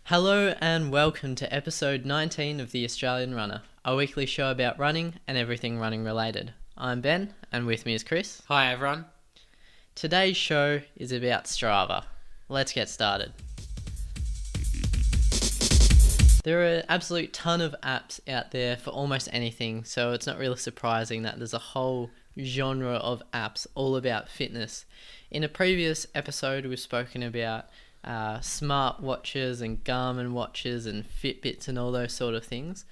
Hello and welcome to episode 19 of The Australian Runner, a weekly show about running and everything running related. I'm Ben, and with me is Chris. Hi everyone. Today's show is about Strava. Let's get started. There are an absolute ton of apps out there for almost anything, so it's not really surprising that there's a whole genre of apps all about fitness. In a previous episode, we've spoken about smart watches and Garmin watches and Fitbits and all those sort of things.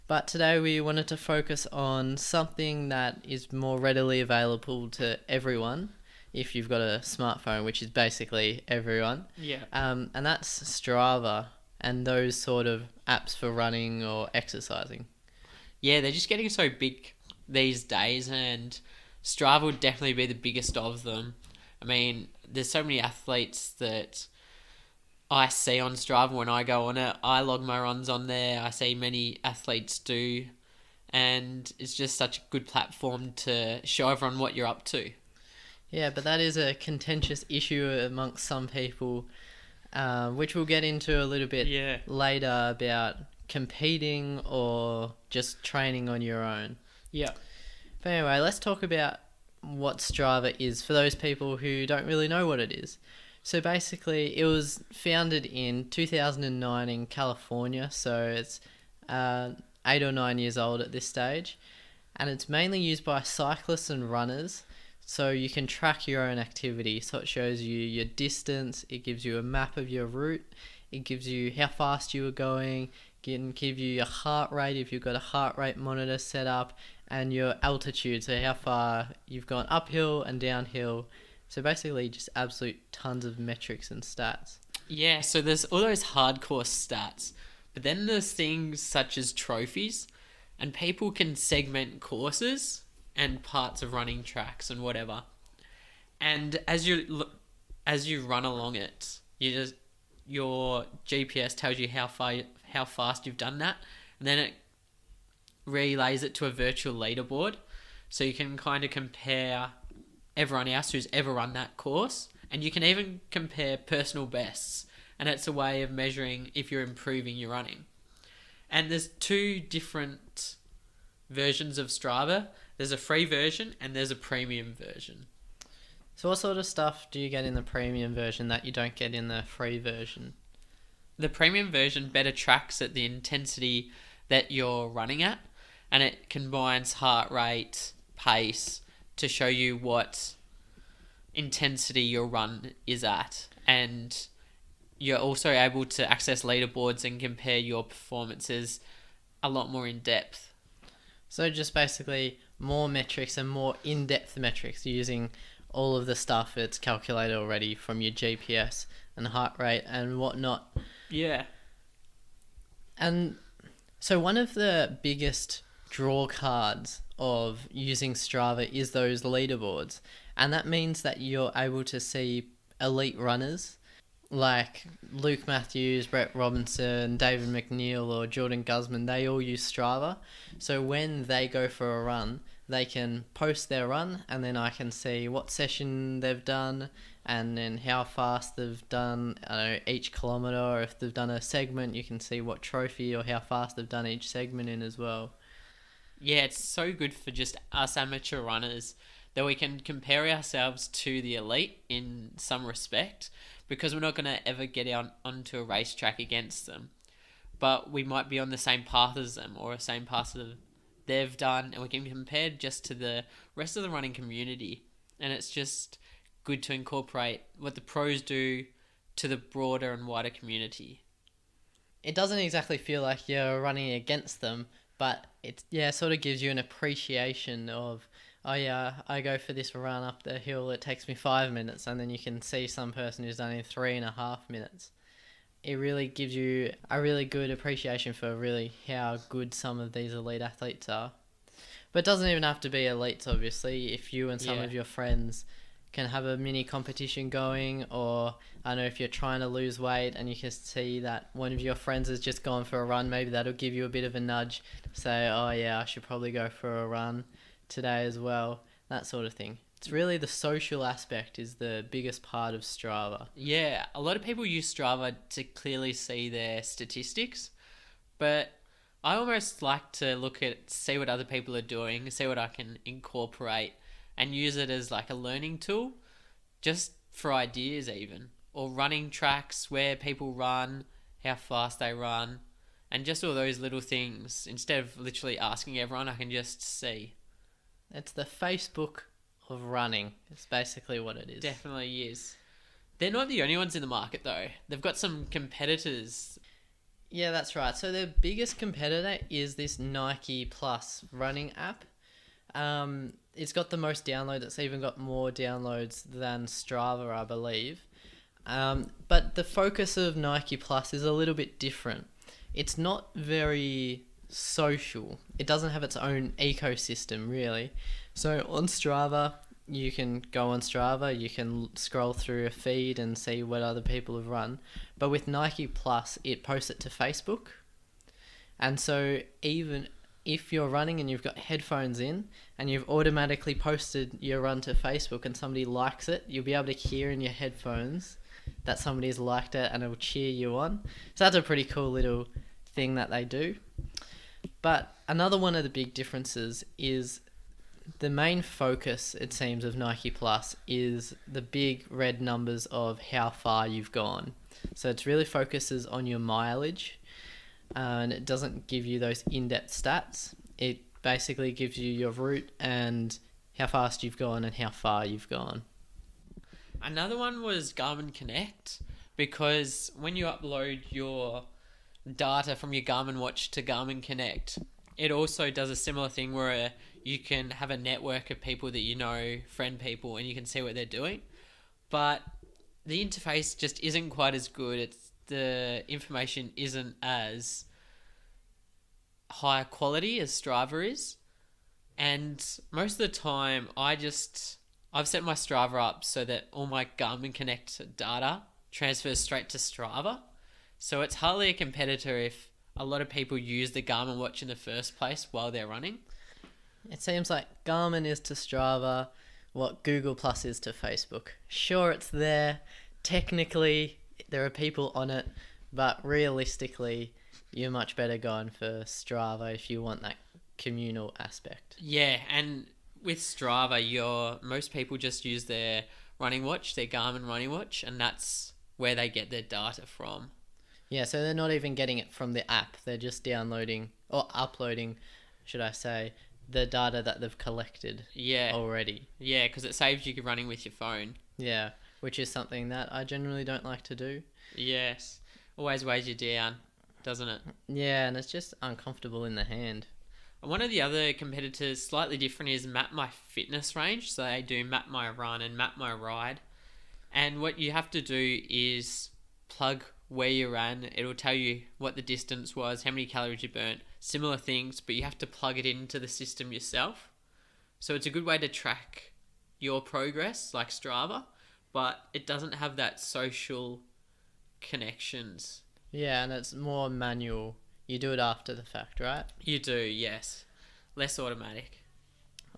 But today we wanted to focus on something that is more readily available to everyone if you've got a smartphone, which is basically everyone. Yeah. And that's Strava and those sort of apps for running or exercising. Yeah, they're just getting so big these days, and Strava would definitely be the biggest of them. I mean, there's so many athletes that I see on Strava when I go on it. I log my runs on there. I see many athletes do, and it's just such a good platform to show everyone what you're up to. Yeah, but that is a contentious issue amongst some people, which we'll get into a little bit later about competing or just training on your own. Yeah. But anyway, let's talk about what Strava is for those people who don't really know what it is. So basically, it was founded in 2009 in California, so it's 8 or 9 years old at this stage, and it's mainly used by cyclists and runners, so you can track your own activity. So it shows you your distance, it gives you a map of your route, it gives you how fast you were going, it can give you your heart rate if you've got a heart rate monitor set up, and your altitude, so how far you've gone uphill and downhill. So basically just absolute tons of metrics and stats. Yeah, so there's all those hardcore stats, but then there's things such as trophies, and people can segment courses and parts of running tracks and whatever. And as you run along it, your GPS tells you how fast you've done that, and then it relays it to a virtual leaderboard, so you can kind of compare everyone else who's ever run that course, and you can even compare personal bests, and it's a way of measuring if you're improving your running. And there's two different versions of Strava. There's a free version and there's a premium version. So what sort of stuff do you get in the premium version that you don't get in the free version? The premium version better tracks at the intensity that you're running at, and it combines heart rate, pace, to show you what intensity your run is at, and you're also able to access leaderboards and compare your performances a lot more in depth. So just basically more metrics and more in-depth metrics using all of the stuff it's calculated already from your GPS and heart rate and whatnot. Yeah. And so one of the biggest draw cards of using Strava is those leaderboards, and that means that you're able to see elite runners like Luke Matthews, Brett Robinson, David McNeil or Jordan Guzman. They all use Strava, so when they go for a run they can post their run, and then I can see what session they've done and then how fast they've done each kilometre, or if they've done a segment you can see what trophy or how fast they've done each segment in as well. Yeah, it's so good for just us amateur runners that we can compare ourselves to the elite in some respect, because we're not going to ever get onto a racetrack against them. But we might be on the same path as them, or the same path that they've done, and we can compare just to the rest of the running community. And it's just good to incorporate what the pros do to the broader and wider community. It doesn't exactly feel like you're running against them, but it sort of gives you an appreciation of, oh yeah, I go for this run up the hill, it takes me 5 minutes, and then you can see some person who's done it in 3.5 minutes. It really gives you a really good appreciation for really how good some of these elite athletes are. But it doesn't even have to be elites, obviously. If you and some of your friends can have a mini competition going, or I know if you're trying to lose weight and you can see that one of your friends has just gone for a run, maybe that'll give you a bit of a nudge to say, oh yeah, I should probably go for a run today as well, that sort of thing. It's really the social aspect is the biggest part of Strava. Yeah, a lot of people use Strava to clearly see their statistics, but I almost like to see what other people are doing, see what I can incorporate, and use it as like a learning tool, just for ideas even, or running tracks where people run, how fast they run, and just all those little things. Instead of literally asking everyone, I can just see. It's the Facebook of running. It's basically what it is. Definitely is. They're not the only ones in the market though. They've got some competitors. Yeah, that's right. So the biggest competitor is this Nike Plus running app. It's got the most downloads. It's even got more downloads than Strava, I believe. But the focus of Nike Plus is a little bit different. It's not very social. It doesn't have its own ecosystem, really. So on Strava, you can go on Strava, you can scroll through a feed and see what other people have run. But with Nike Plus, it posts it to Facebook. And so even if you're running and you've got headphones in and you've automatically posted your run to Facebook and somebody likes it, you'll be able to hear in your headphones that somebody's liked it and it'll cheer you on. So that's a pretty cool little thing that they do. But another one of the big differences is the main focus, it seems, of Nike Plus is the big red numbers of how far you've gone. So it really focuses on your mileage, and it doesn't give you those in-depth stats. It basically gives you your route and how fast you've gone and how far you've gone. Another one was Garmin Connect, because when you upload your data from your Garmin watch to Garmin Connect, it also does a similar thing where you can have a network of people that you know, friend people, and you can see what they're doing. But the interface just isn't quite as good. The information isn't as high quality as Strava is. And most of the time, I've set my Strava up so that all my Garmin Connect data transfers straight to Strava. So it's hardly a competitor if a lot of people use the Garmin watch in the first place while they're running. It seems like Garmin is to Strava what Google Plus is to Facebook. Sure, it's there. Technically, there are people on it, but realistically, you're much better going for Strava if you want that communal aspect. Yeah, and with Strava, most people just use their running watch, their Garmin running watch, and that's where they get their data from. Yeah, so they're not even getting it from the app. They're just downloading or uploading, should I say, the data that they've collected already. Yeah, because it saves you running with your phone. Yeah, which is something that I generally don't like to do. Yes, always weighs you down, doesn't it? Yeah, and it's just uncomfortable in the hand. One of the other competitors, slightly different, is Map My Fitness Range. So they do Map My Run and Map My Ride. And what you have to do is plug where you ran. It'll tell you what the distance was, how many calories you burnt, similar things, but you have to plug it into the system yourself. So it's a good way to track your progress, like Strava, but it doesn't have that social connections. Yeah, and it's more manual. You do it after the fact, right? You do, yes. Less automatic.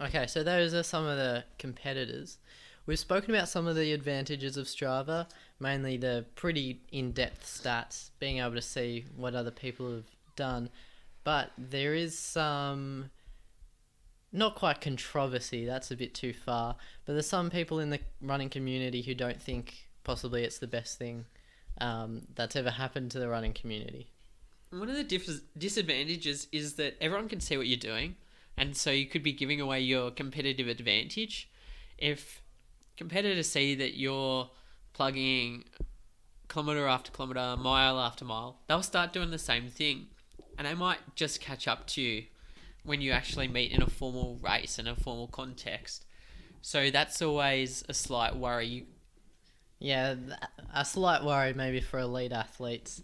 Okay, so those are some of the competitors. We've spoken about some of the advantages of Strava, mainly the pretty in-depth stats, being able to see what other people have done. But there is some, not quite controversy, that's a bit too far, but there's some people in the running community who don't think possibly it's the best thing that's ever happened to the running community. One of the disadvantages is that everyone can see what you're doing, and so you could be giving away your competitive advantage. If competitors see that you're plugging kilometre after kilometre, mile after mile, they'll start doing the same thing, and they might just catch up to you when you actually meet in a formal race, in a formal context. So that's always a slight worry. Yeah, a slight worry maybe for elite athletes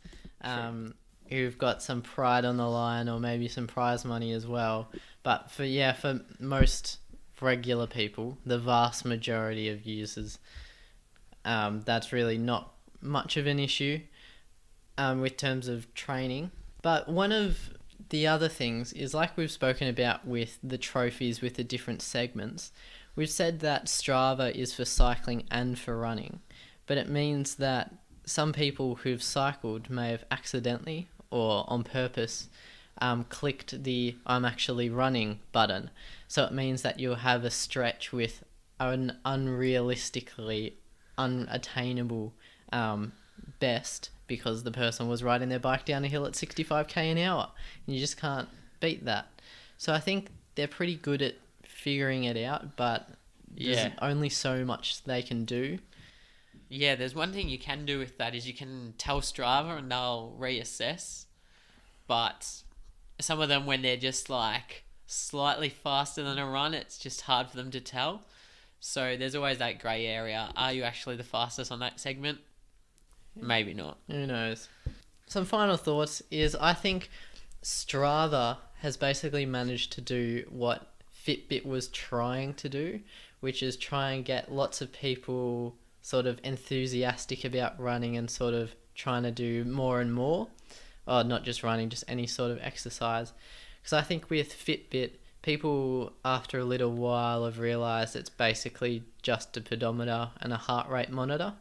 who've got some pride on the line or maybe some prize money as well. But for most regular people, the vast majority of users, that's really not much of an issue with terms of training. But one of the other things is, like we've spoken about with the trophies with the different segments, We've said that Strava is for cycling and for running, but it means that some people who've cycled may have accidentally or on purpose clicked the "I'm actually running" button. So it means that you'll have a stretch with an unrealistically unattainable best because the person was riding their bike down a hill at 65k an hour. And you just can't beat that. So I think they're pretty good at figuring it out, but there's Yeah. only so much they can do. Yeah, there's one thing you can do with that is you can tell Strava and they'll reassess. But some of them, when they're just like slightly faster than a run, it's just hard for them to tell. So there's always that grey area. Are you actually the fastest on that segment? Maybe not. Who knows? Some final thoughts is I think Strava has basically managed to do what Fitbit was trying to do, which is try and get lots of people sort of enthusiastic about running and sort of trying to do more and more. Or not just running, just any sort of exercise. Because I think with Fitbit, people after a little while have realised it's basically just a pedometer and a heart rate monitor,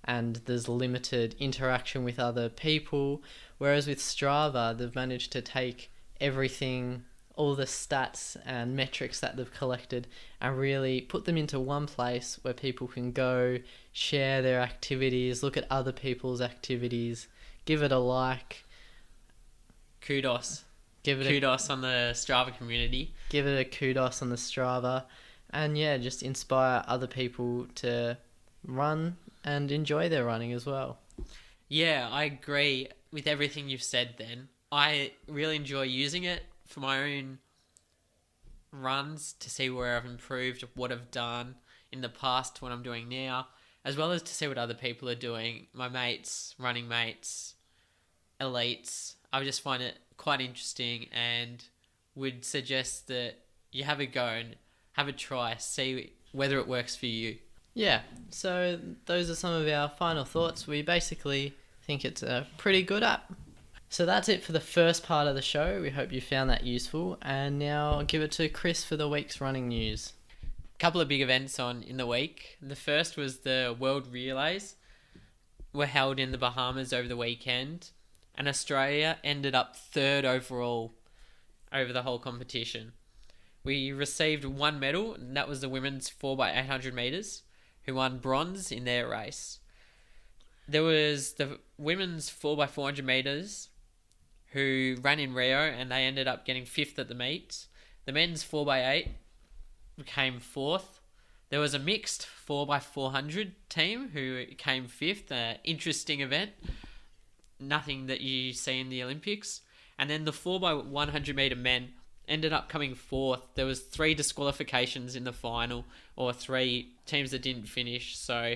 and there's limited interaction with other people. Whereas with Strava, they've managed to take everything, all the stats and metrics that they've collected, and really put them into one place where people can go, share their activities, look at other people's activities, give it a like. Kudos. Give it Kudos on the Strava community. give it a kudos on the Strava, and yeah, just inspire other people to run and enjoy their running as well. Yeah, I agree with everything you've said then. I really enjoy using it for my own runs to see where I've improved, what I've done in the past, what I'm doing now, as well as to see what other people are doing, my mates, running mates, elites. I just find it quite interesting and would suggest that you have a go and have a try, see whether it works for you. Yeah, so those are some of our final thoughts. We basically think it's a pretty good app. So that's it for the first part of the show. We hope you found that useful. And now I'll give it to Chris for the week's running news. A couple of big events on in the week. The first was the World Relays were held in the Bahamas over the weekend, and Australia ended up third overall over the whole competition. We received one medal, and that was the women's 4x800 metres, who won bronze in their race. There was the women's 4x400 metres, who ran in Rio, and they ended up getting fifth at the meet. The men's 4x8 came fourth. There was a mixed 4x400 team who came fifth. Interesting event. Nothing that you see in the Olympics. And then the 4x100 metre men ended up coming fourth. There was 3 disqualifications in the final, or 3 teams that didn't finish. So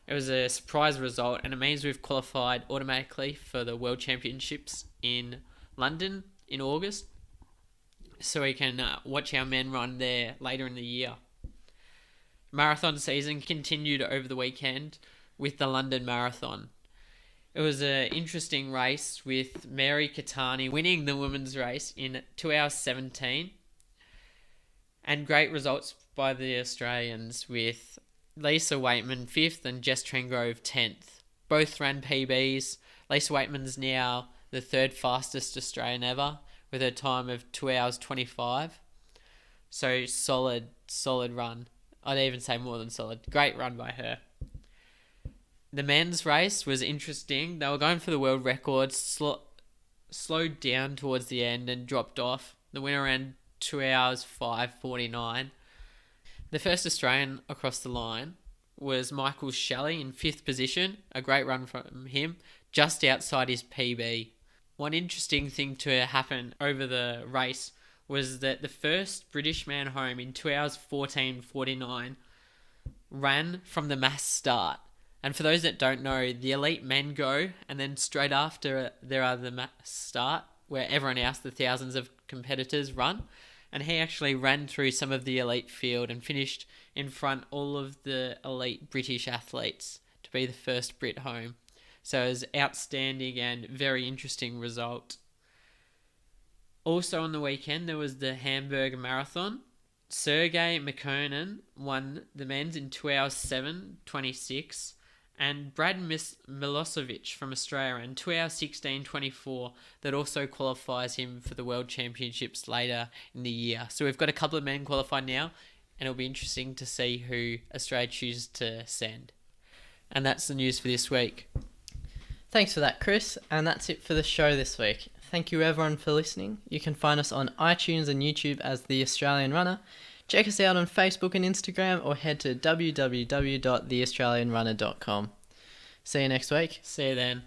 it was a surprise result, and it means we've qualified automatically for the World Championships in London in August, so we can watch our men run there later in the year. Marathon season continued over the weekend with the London Marathon. It was an interesting race with Mary Keitany winning the women's race in 2 hours 17, and great results by the Australians with Lisa Waitman 5th and Jess Trengrove 10th. Both ran PBs. Lisa Waitman's now the 3rd fastest Australian ever with a time of 2 hours 25. So solid run. I'd even say more than solid. Great run by her. The men's race was interesting. They were going for the world record, slowed down towards the end and dropped off. The winner ran 2 hours 5:49. The first Australian across the line was Michael Shelley in 5th position. A great run from him, just outside his PB. One interesting thing to happen over the race was that the first British man home in 2 hours 14:49 ran from the mass start. And for those that don't know, the elite men go, and then straight after there are the mass start, where everyone else, the thousands of competitors, run. And he actually ran through some of the elite field and finished in front all of the elite British athletes to be the first Brit home. So it was outstanding and very interesting result. Also on the weekend, there was the Hamburg Marathon. Sergei Makonnen won the men's in 2 hours 7:26, and Brad Milosevic from Australia ran 2 hours 16:24. That also qualifies him for the World Championships later in the year. So we've got a couple of men qualified now, and it'll be interesting to see who Australia chooses to send. And that's the news for this week. Thanks for that, Chris, and that's it for the show this week. Thank you everyone for listening. You can find us on iTunes and YouTube as The Australian Runner. Check us out on Facebook and Instagram, or head to www.theaustralianrunner.com. See you next week. See you then.